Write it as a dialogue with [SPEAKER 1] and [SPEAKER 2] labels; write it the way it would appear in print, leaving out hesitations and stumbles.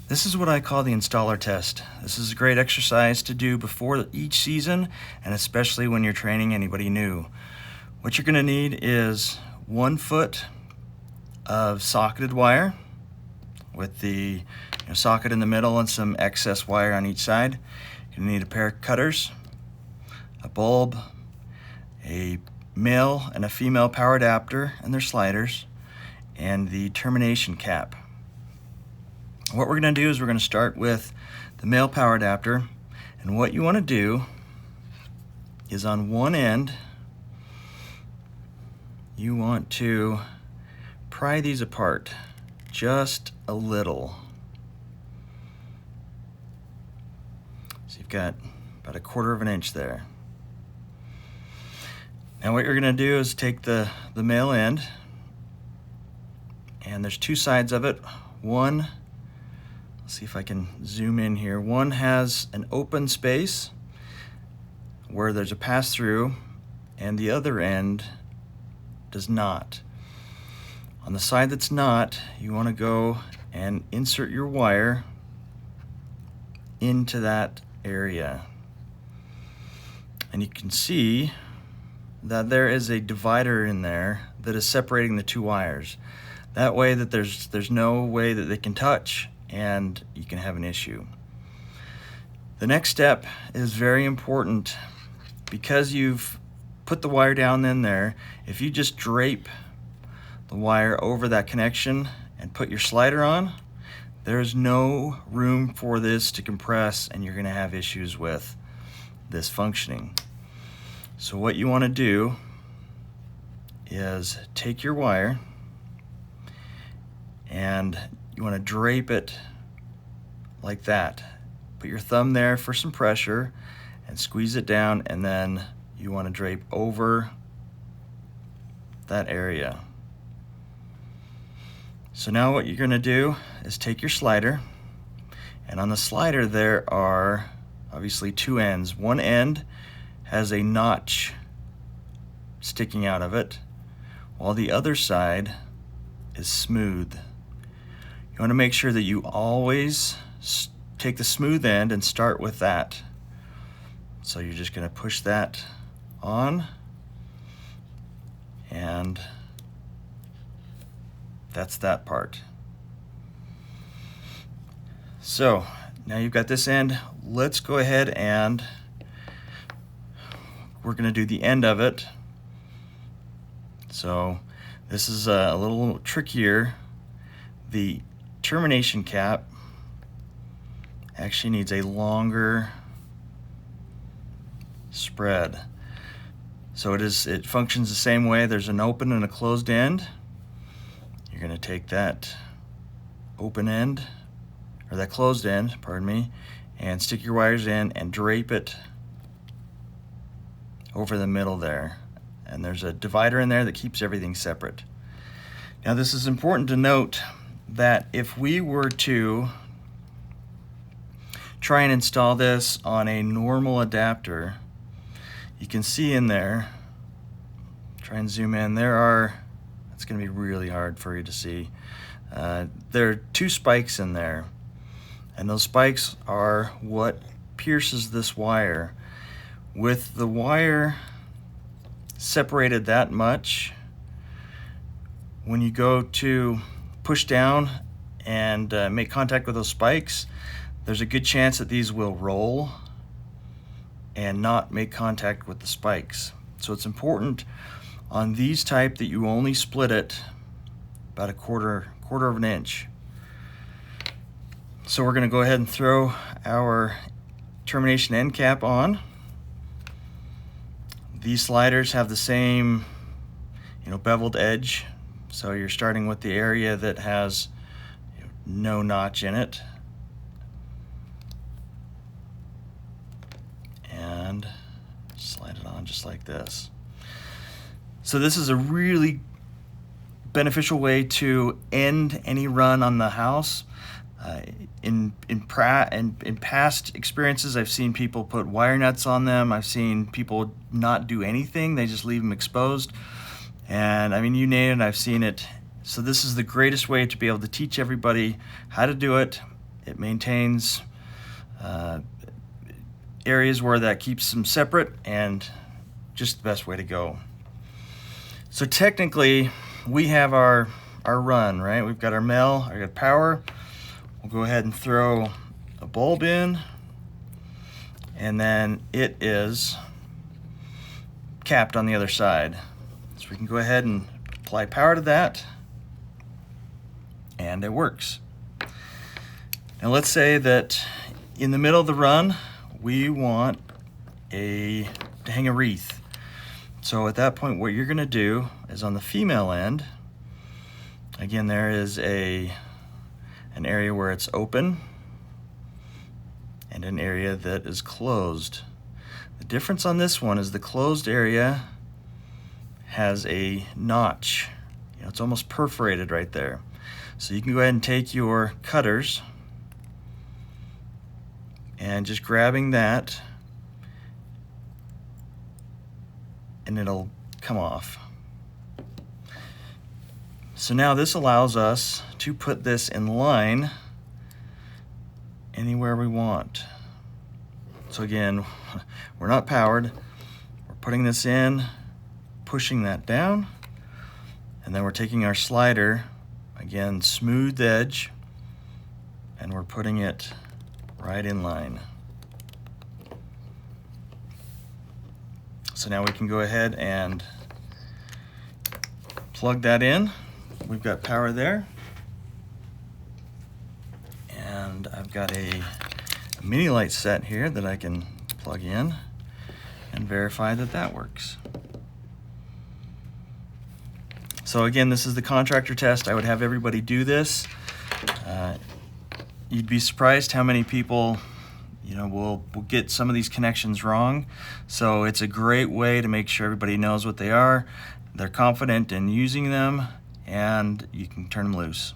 [SPEAKER 1] This is what I call the installer test. This is a great exercise to do before each season, and especially when you're training anybody new. What you're going to need is 1 foot of socketed wire with the socket in the middle and some excess wire on each side. You're going to need a pair of cutters, a bulb, a male and a female power adapter and their sliders, and the termination cap. What we're going to do is we're going to start with the male power adapter, and what you want to do is on one end you want to pry these apart just a little. So you've got about 1/4 of an inch there. Now what you're going to do is take the male end, and there's 2 sides of it. One, let's see if I can zoom in here. One has an open space where there's a pass-through, and the other end does not. On the side that's not, you want to go and insert your wire into that area. And you can see that there is a divider in there that is separating the 2 wires. That way that there's no way that they can touch and you can have an issue. The next step is very important because you've put the wire down in there. If you just drape the wire over that connection and put your slider on, there's no room for this to compress and you're going to have issues with this functioning. So what you want to do is take your wire and you want to drape it like that. Put your thumb there for some pressure and squeeze it down, and then you want to drape over that area. So now what you're going to do is take your slider, and on the slider there are obviously 2 ends. One end has a notch sticking out of it, while the other side is smooth. You want to make sure that you always take the smooth end and start with that. So you're just going to push that on, and that's that part. So now you've got this end. Let's go ahead and we're going to do the end of it. So this is a little trickier. The termination cap actually needs a longer spread. So it functions the same way. There's an open and a closed end. You're going to take that open end, or that closed end, pardon me, and stick your wires in and drape it over the middle there. And there's a divider in there that keeps everything separate. Now this is important to note that if we were to try and install this on a normal adapter, you can see in there, try and zoom in, it's going to be really hard for you to see. There are 2 spikes in there, and those spikes are what pierces this wire. With the wire separated that much, when you go to push down and make contact with those spikes, there's a good chance that these will roll and not make contact with the spikes. So it's important on these type that you only split it about 1/4 of an inch. So we're going to go ahead and throw our termination end cap on. These sliders have the same beveled edge, so you're starting with the area that has no notch in it, and slide it on just like this. So this is a really beneficial way to end any run on the house. In past experiences, I've seen people put wire nuts on them. I've seen people not do anything. They just leave them exposed. And I mean, you name it, I've seen it. So this is the greatest way to be able to teach everybody how to do it. It maintains areas where that keeps them separate, and just the best way to go. So technically, we have our run, right? We've got our male, I got power. We'll go ahead and throw a bulb in, and then it is capped on the other side. So we can go ahead and apply power to that, and it works. Now let's say that in the middle of the run, we want to hang a wreath. So at that point, what you're gonna do is on the female end, again, there is an area where it's open and an area that is closed. The difference on this one is the closed area has a notch. It's almost perforated right there. So you can go ahead and take your cutters and just grabbing that, and it'll come off. So now this allows us to put this in line anywhere we want. So again, we're not powered. We're putting this in, pushing that down, and then we're taking our slider, again, smooth edge, and we're putting it right in line. So now we can go ahead and plug that in. We've got power there. And I've got a mini light set here that I can plug in and verify that that works. So again, this is the contractor test. I would have everybody do this. You'd be surprised how many people will get some of these connections wrong. So it's a great way to make sure everybody knows what they are, they're confident in using them, and you can turn them loose.